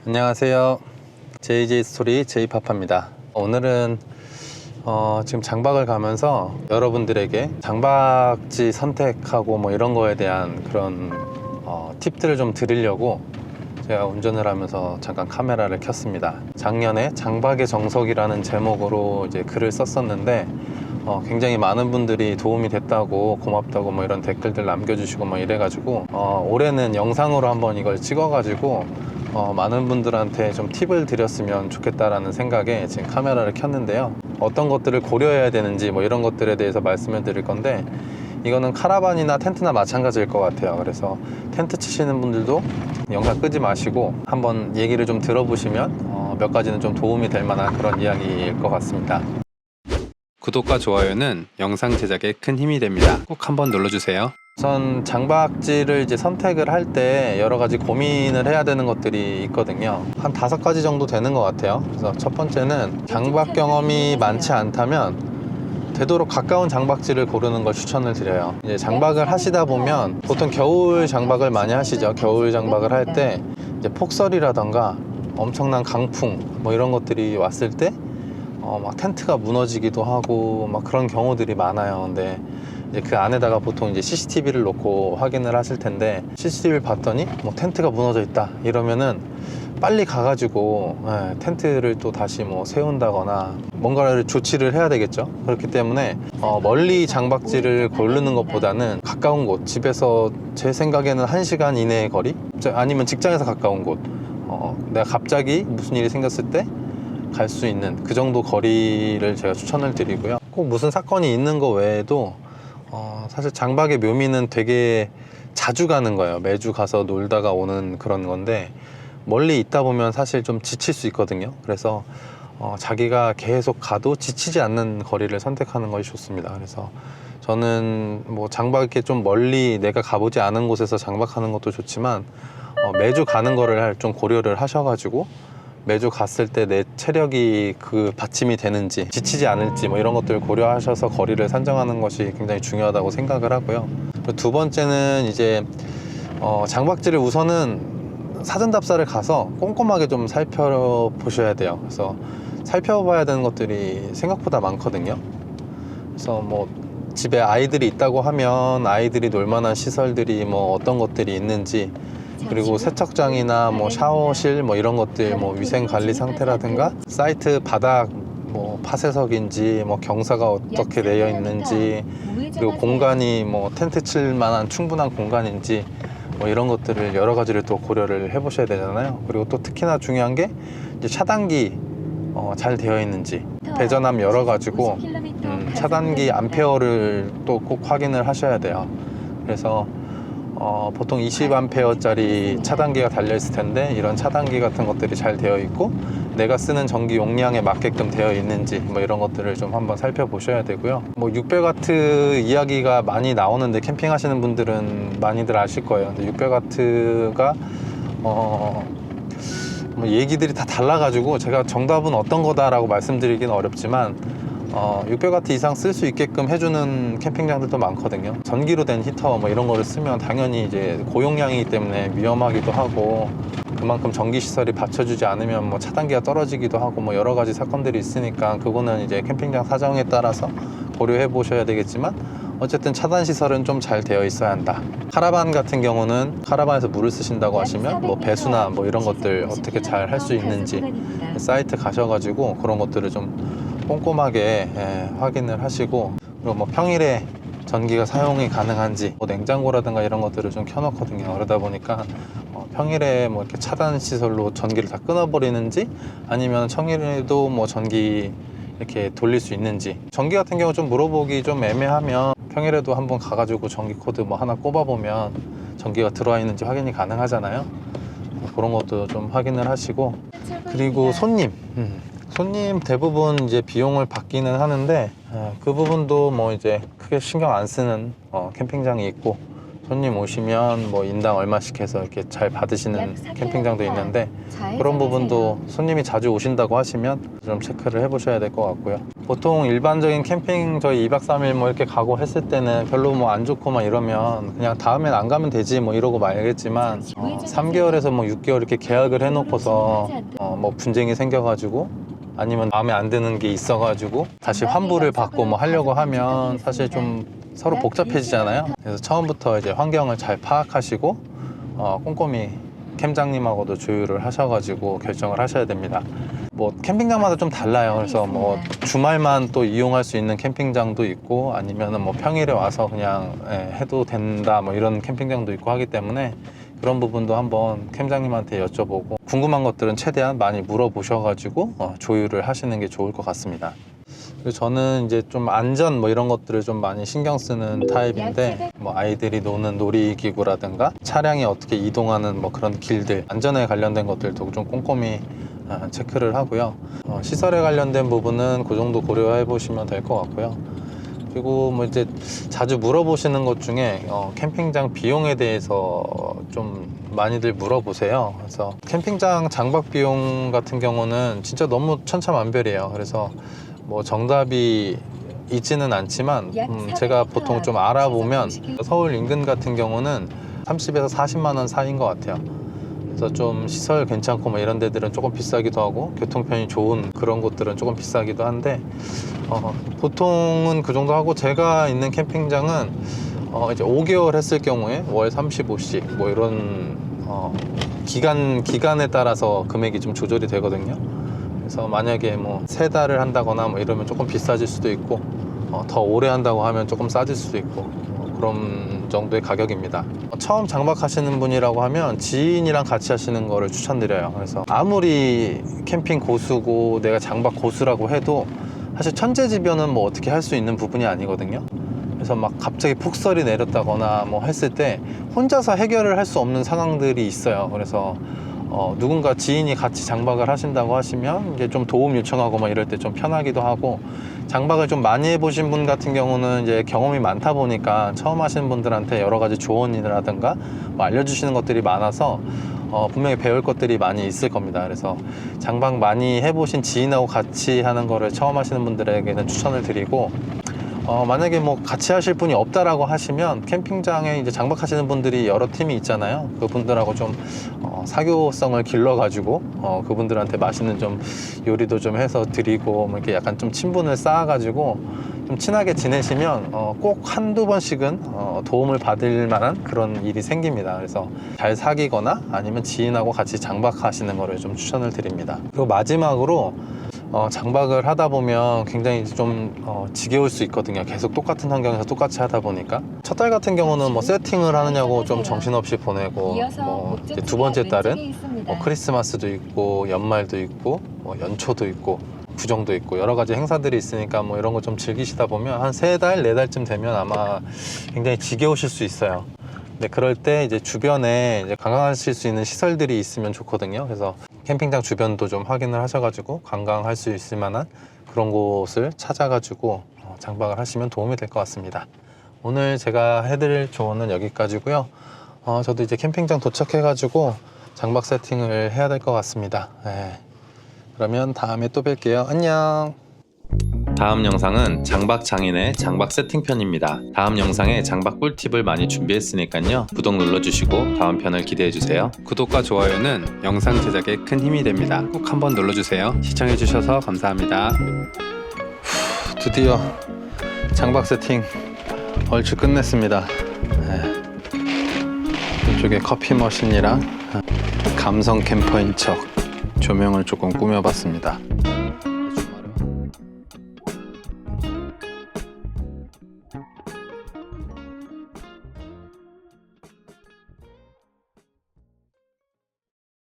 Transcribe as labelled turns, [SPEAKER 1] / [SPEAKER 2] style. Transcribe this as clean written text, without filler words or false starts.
[SPEAKER 1] 안녕하세요. JJ 스토리 제이파파입니다. 오늘은 지금 장박을 가면서 여러분들에게 장박지 선택하고 뭐 이런 거에 대한 그런 팁들을 좀 드리려고 제가 운전을 하면서 잠깐 카메라를 켰습니다. 작년에 장박의 정석이라는 제목으로 이제 글을 썼었는데 굉장히 많은 분들이 도움이 됐다고, 고맙다고 뭐 이런 댓글들 남겨주시고 뭐 이래가지고 올해는 영상으로 한번 이걸 찍어가지고 많은 분들한테 좀 팁을 드렸으면 좋겠다라는 생각에 지금 카메라를 켰는데요. 어떤 것들을 고려해야 되는지 뭐 이런 것들에 대해서 말씀을 드릴 건데, 이거는 카라반이나 텐트나 마찬가지일 것 같아요. 그래서 텐트 치시는 분들도 영상 끄지 마시고 한번 얘기를 좀 들어보시면 몇 가지는 좀 도움이 될 만한 그런 이야기일 것 같습니다. 구독과 좋아요는 영상 제작에 큰 힘이 됩니다. 꼭 한번 눌러주세요. 우선 장박지를 이제 선택을 할 때 여러 가지 고민을 해야 되는 것들이 있거든요. 한 5가지 정도 되는 것 같아요. 그래서 첫 번째는 장박 경험이 많지 않다면 되도록 가까운 장박지를 고르는 걸 추천을 드려요. 이제 장박을 하시다 보면 보통 겨울 장박을 많이 하시죠. 겨울 장박을 할 때 이제 폭설이라던가 엄청난 강풍 뭐 이런 것들이 왔을 때 막 텐트가 무너지기도 하고 막 그런 경우들이 많아요. 근데 이제 그 안에다가 보통 이제 CCTV를 놓고 확인을 하실 텐데, CCTV를 봤더니 뭐 텐트가 무너져 있다 이러면은 빨리 가가지고 텐트를 또 다시 뭐 세운다거나 뭔가를 조치를 해야 되겠죠. 그렇기 때문에 멀리 장박지를 고르는 것보다는 가까운 곳, 집에서 제 생각에는 1시간 이내의 거리, 아니면 직장에서 가까운 곳, 내가 갑자기 무슨 일이 생겼을 때 갈 수 있는 그 정도 거리를 제가 추천을 드리고요. 꼭 무슨 사건이 있는 거 외에도 사실 장박의 묘미는 되게 자주 가는 거예요. 매주 가서 놀다가 오는 그런 건데, 멀리 있다 보면 사실 좀 지칠 수 있거든요. 그래서 자기가 계속 가도 지치지 않는 거리를 선택하는 것이 좋습니다. 그래서 저는 뭐 장박 이렇게 좀 멀리 내가 가보지 않은 곳에서 장박하는 것도 좋지만 매주 가는 거를 좀 고려를 하셔가지고 매주 갔을 때 내 체력이 그 받침이 되는지, 지치지 않을지 뭐 이런 것들을 고려하셔서 거리를 산정하는 것이 굉장히 중요하다고 생각을 하고요. 두 번째는 이제 장박지를 우선은 사전 답사를 가서 꼼꼼하게 좀 살펴보셔야 돼요. 그래서 살펴봐야 되는 것들이 생각보다 많거든요. 그래서 뭐 집에 아이들이 있다고 하면 아이들이 놀만한 시설들이 뭐 어떤 것들이 있는지, 그리고 세척장이나 뭐 샤워실 뭐 이런 것들, 뭐 위생 관리 상태라든가 사이트 바닥 뭐 파쇄석인지 뭐 경사가 어떻게 되어 있는지, 그리고 공간이 뭐 텐트 칠 만한 충분한 공간인지 뭐 이런 것들을 여러 가지를 또 고려를 해 보셔야 되잖아요. 그리고 또 특히나 중요한 게 이제 차단기 잘 되어 있는지, 배전압 열어 가지고 차단기 암페어를 또 꼭 확인을 하셔야 돼요. 그래서 보통 20A짜리 차단기가 달려 있을 텐데, 이런 차단기 같은 것들이 잘 되어 있고 내가 쓰는 전기 용량에 맞게끔 되어 있는지 뭐 이런 것들을 좀 한번 살펴보셔야 되고요. 뭐 600W 이야기가 많이 나오는데 캠핑 하시는 분들은 많이들 아실 거예요. 근데 600W가 뭐 얘기들이 다 달라가지고 제가 정답은 어떤 거다라고 말씀드리기는 어렵지만 600W 이상 쓸 수 있게끔 해주는 캠핑장들도 많거든요. 전기로 된 히터 뭐 이런 거를 쓰면 당연히 이제 고용량이기 때문에 위험하기도 하고, 그만큼 전기 시설이 받쳐주지 않으면 뭐 차단기가 떨어지기도 하고 뭐 여러 가지 사건들이 있으니까, 그거는 이제 캠핑장 사정에 따라서 고려해 보셔야 되겠지만 어쨌든 차단 시설은 좀 잘 되어 있어야 한다. 카라반 같은 경우는 카라반에서 물을 쓰신다고 하시면 뭐 배수나 뭐 이런 것들 어떻게 잘 할 수 있는지 사이트 가셔가지고 그런 것들을 좀 꼼꼼하게 확인을 하시고, 그리고 뭐 평일에 전기가 사용이 가능한지, 뭐 냉장고라든가 이런 것들을 좀 켜놓거든요. 그러다 보니까 평일에 뭐 이렇게 차단 시설로 전기를 다 끊어버리는지, 아니면 평일에도 뭐 전기 이렇게 돌릴 수 있는지, 전기 같은 경우 좀 물어보기 좀 애매하면 평일에도 한번 가가지고 전기 코드 뭐 하나 꼽아보면 전기가 들어와 있는지 확인이 가능하잖아요. 그런 것도 좀 확인을 하시고, 그리고 손님 대부분 이제 비용을 받기는 하는데 그 부분도 뭐 이제 크게 신경 안 쓰는 캠핑장이 있고, 손님 오시면 뭐 인당 얼마씩 해서 이렇게 잘 받으시는 캠핑장도 있는데, 그런 부분도 손님이 자주 오신다고 하시면 좀 체크를 해 보셔야 될 것 같고요. 보통 일반적인 캠핑 저희 2박 3일 뭐 이렇게 가고 했을 때는 별로 뭐 안 좋고 막 이러면 그냥 다음엔 안 가면 되지 뭐 이러고 말겠지만 3개월에서 뭐 6개월 이렇게 계약을 해놓고서 뭐 분쟁이 생겨가지고 아니면 마음에 안 드는 게 있어가지고 다시 환불을 받고 뭐 하려고 하면 사실 좀 서로 복잡해지잖아요. 그래서 처음부터 이제 환경을 잘 파악하시고 꼼꼼히 캠장님하고도 조율을 하셔가지고 결정을 하셔야 됩니다. 뭐 캠핑장마다 좀 달라요. 그래서 뭐 주말만 또 이용할 수 있는 캠핑장도 있고 아니면은 뭐 평일에 와서 그냥 해도 된다 뭐 이런 캠핑장도 있고 하기 때문에 그런 부분도 한번 캠장님한테 여쭤보고 궁금한 것들은 최대한 많이 물어보셔가지고 조율을 하시는 게 좋을 것 같습니다. 그리고 저는 이제 좀 안전 뭐 이런 것들을 좀 많이 신경 쓰는 타입인데 뭐 아이들이 노는 놀이기구라든가 차량이 어떻게 이동하는 뭐 그런 길들 안전에 관련된 것들도 좀 꼼꼼히 체크를 하고요. 시설에 관련된 부분은 그 정도 고려해 보시면 될 것 같고요. 그리고 뭐 이제 자주 물어보시는 것 중에 캠핑장 비용에 대해서 좀 많이들 물어보세요. 그래서 캠핑장 장박 비용 같은 경우는 진짜 너무 천차만별이에요. 그래서 뭐 정답이 있지는 않지만 제가 보통 좀 알아보면 서울 인근 같은 경우는 30에서 40만 원 사이인 것 같아요. 그래서 좀 시설 괜찮고 뭐 이런 데들은 조금 비싸기도 하고 교통편이 좋은 그런 곳들은 조금 비싸기도 한데 보통은 그 정도 하고 제가 있는 캠핑장은 이제 5개월 했을 경우에 월 35씩 뭐 이런 기간에 따라서 금액이 좀 조절이 되거든요. 그래서 만약에 뭐 3달을 한다거나 뭐 이러면 조금 비싸질 수도 있고 더 오래 한다고 하면 조금 싸질 수도 있고 그런 정도의 가격입니다. 처음 장박하시는 분이라고 하면 지인이랑 같이 하시는 거를 추천드려요. 그래서 아무리 캠핑 고수고 내가 장박 고수라고 해도 사실 천재지변은 뭐 어떻게 할 수 있는 부분이 아니거든요. 그래서 막 갑자기 폭설이 내렸다거나 뭐 했을 때 혼자서 해결을 할 수 없는 상황들이 있어요. 그래서 누군가 지인이 같이 장박을 하신다고 하시면 이제 좀 도움 요청하고 막 이럴 때 좀 편하기도 하고 장박을 좀 많이 해보신 분 같은 경우는 이제 경험이 많다 보니까 처음 하시는 분들한테 여러 가지 조언이라든가 뭐 알려주시는 것들이 많아서 분명히 배울 것들이 많이 있을 겁니다. 그래서 장박 많이 해보신 지인하고 같이 하는 거를 처음 하시는 분들에게는 추천을 드리고 만약에 뭐 같이 하실 분이 없다라고 하시면 캠핑장에 이제 장박하시는 분들이 여러 팀이 있잖아요. 그분들하고 좀 사교성을 길러가지고 그분들한테 맛있는 좀 요리도 좀 해서 드리고 뭐 이렇게 약간 좀 친분을 쌓아가지고 좀 친하게 지내시면 꼭 한두 번씩은 도움을 받을 만한 그런 일이 생깁니다. 그래서 잘 사귀거나 아니면 지인하고 같이 장박하시는 거를 좀 추천을 드립니다. 그리고 마지막으로 장박을 하다 보면 굉장히 좀 지겨울 수 있거든요. 계속 똑같은 환경에서 똑같이 하다 보니까 첫 달 같은 경우는 뭐 세팅을 하느냐고 좀 정신없이 보내고 뭐 이제 두 번째 달은 뭐 크리스마스도 있고 연말도 있고 뭐 연초도 있고 구정도 있고 여러 가지 행사들이 있으니까 뭐 이런 거 좀 즐기시다 보면 한 3달, 4달쯤 되면 아마 굉장히 지겨우실 수 있어요. 근데 그럴 때 이제 주변에 이제 관광하실 수 있는 시설들이 있으면 좋거든요. 그래서 캠핑장 주변도 좀 확인을 하셔가지고 관광할 수 있을 만한 그런 곳을 찾아가지고 장박을 하시면 도움이 될 것 같습니다. 오늘 제가 해드릴 조언은 여기까지고요. 저도 이제 캠핑장 도착해가지고 장박 세팅을 해야 될 것 같습니다. 네. 그러면 다음에 또 뵐게요. 안녕. 다음 영상은 장박 장인의 장박 세팅편입니다. 다음 영상에 장박 꿀팁을 많이 준비했으니까요. 구독 눌러주시고 다음 편을 기대해주세요. 구독과 좋아요는 영상 제작에 큰 힘이 됩니다. 꼭 한번 눌러주세요. 시청해주셔서 감사합니다. 드디어 장박 세팅 얼추 끝냈습니다. 이쪽에 커피 머신이랑 감성 캠퍼인 척 조명을 조금 꾸며봤습니다.